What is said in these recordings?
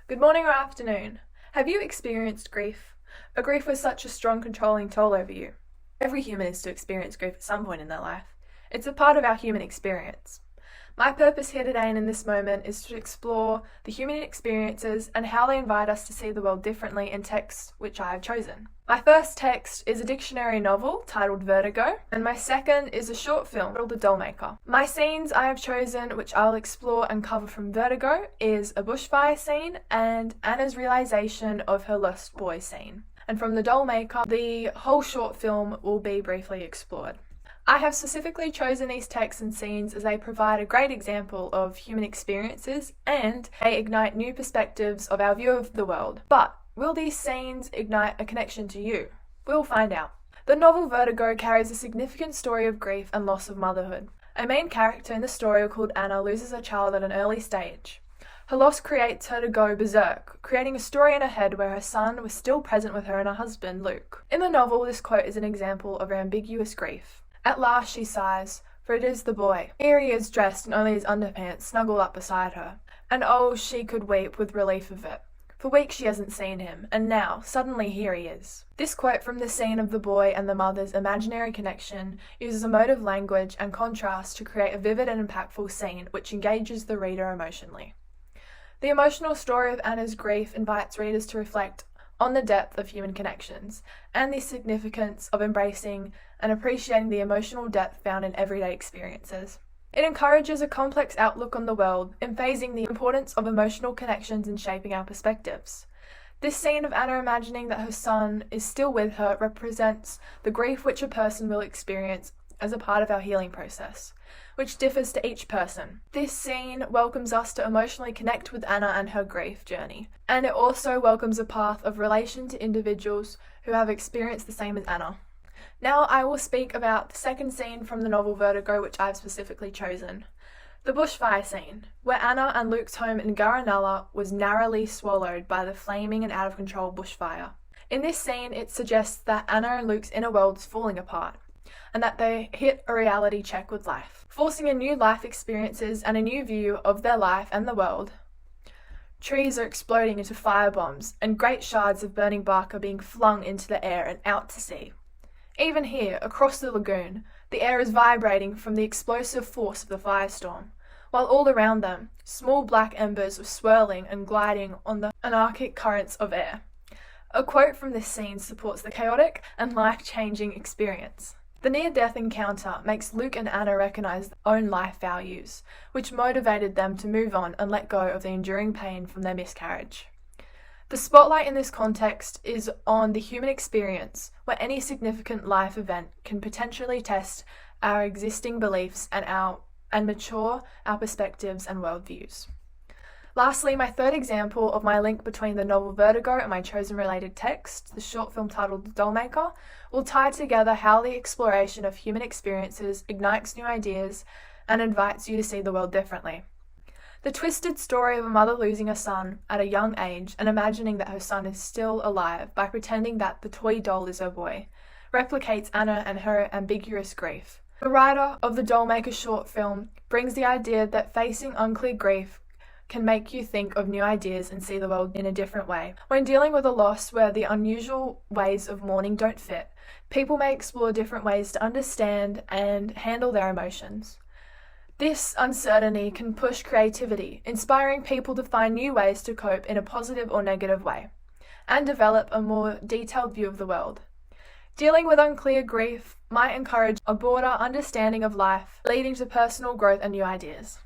Good morning or afternoon. Have you experienced grief? A grief with such a strong controlling toll over you. Every human is to experience grief at some point in their life. It's a part of our human experience. My purpose here today and in this moment is to explore the human experiences and how they invite us to see the world differently in texts which I have chosen. My first text is a dictionary novel titled Vertigo, and my second is a short film titled The Dollmaker. My scenes I have chosen, which I'll explore and cover from Vertigo, is a bushfire scene and Anna's realization of her lost boy scene. And from The Dollmaker, the whole short film will be briefly explored. I have specifically chosen these texts and scenes as they provide a great example of human experiences and they ignite new perspectives of our view of the world. But will these scenes ignite a connection to you? We'll find out. The novel Vertigo carries a significant story of grief and loss of motherhood. A main character in the story called Anna loses her child at an early stage. Her loss creates her to go berserk, creating a story in her head where her son was still present with her and her husband, Luke. In the novel, this quote is an example of her ambiguous grief. At last she sighs, for it is the boy. Here he is dressed in only his underpants, snuggled up beside her. And oh, she could weep with relief of it. For weeks she hasn't seen him, and now, suddenly here he is. This quote from the scene of the boy and the mother's imaginary connection uses emotive language and contrast to create a vivid and impactful scene which engages the reader emotionally. The emotional story of Anna's grief invites readers to reflect on the depth of human connections and the significance of embracing and appreciating the emotional depth found in everyday experiences. It encourages a complex outlook on the world, emphasizing the importance of emotional connections in shaping our perspectives. This scene of Anna imagining that her son is still with her represents the grief which a person will experience as a part of our healing process, which differs to each person. This scene welcomes us to emotionally connect with Anna and her grief journey, and it also welcomes a path of relation to individuals who have experienced the same as Anna. Now I will speak about the second scene from the novel Vertigo, which I've specifically chosen. The bushfire scene, where Anna and Luke's home in Garranella was narrowly swallowed by the flaming and out-of-control bushfire. In this scene, it suggests that Anna and Luke's inner world is falling apart, and that they hit a reality check with life, forcing a new life experiences and a new view of their life and the world. Trees are exploding into firebombs, and great shards of burning bark are being flung into the air and out to sea. Even here, across the lagoon, the air is vibrating from the explosive force of the firestorm, while all around them, small black embers are swirling and gliding on the anarchic currents of air. A quote from this scene supports the chaotic and life-changing experience. The near-death encounter makes Luke and Anna recognize their own life values, which motivated them to move on and let go of the enduring pain from their miscarriage. The spotlight in this context is on the human experience, where any significant life event can potentially test our existing beliefs and mature our perspectives and worldviews. Lastly, my third example of my link between the novel Vertigo and my chosen related text, the short film titled The Dollmaker, will tie together how the exploration of human experiences ignites new ideas and invites you to see the world differently. The twisted story of a mother losing a son at a young age and imagining that her son is still alive by pretending that the toy doll is her boy replicates Anna and her ambiguous grief. The writer of the Dollmaker short film brings the idea that facing unclear grief can make you think of new ideas and see the world in a different way. When dealing with a loss where the unusual ways of mourning don't fit, people may explore different ways to understand and handle their emotions. This uncertainty can push creativity, inspiring people to find new ways to cope in a positive or negative way, and develop a more detailed view of the world. Dealing with unclear grief might encourage a broader understanding of life, leading to personal growth and new ideas.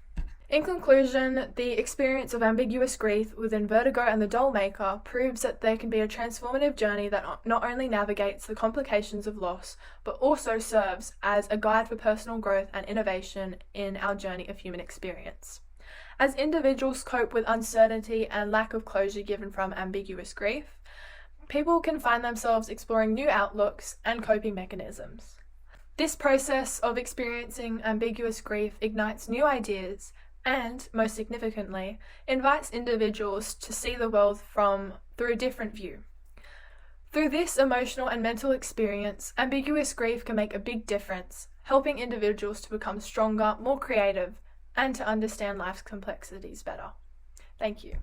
In conclusion, the experience of ambiguous grief within Vertigo and the Dollmaker proves that there can be a transformative journey that not only navigates the complications of loss, but also serves as a guide for personal growth and innovation in our journey of human experience. As individuals cope with uncertainty and lack of closure given from ambiguous grief, people can find themselves exploring new outlooks and coping mechanisms. This process of experiencing ambiguous grief ignites new ideas and, most significantly, invites individuals to see the world through a different view. Through this emotional and mental experience, ambiguous grief can make a big difference, helping individuals to become stronger, more creative, and to understand life's complexities better. Thank you.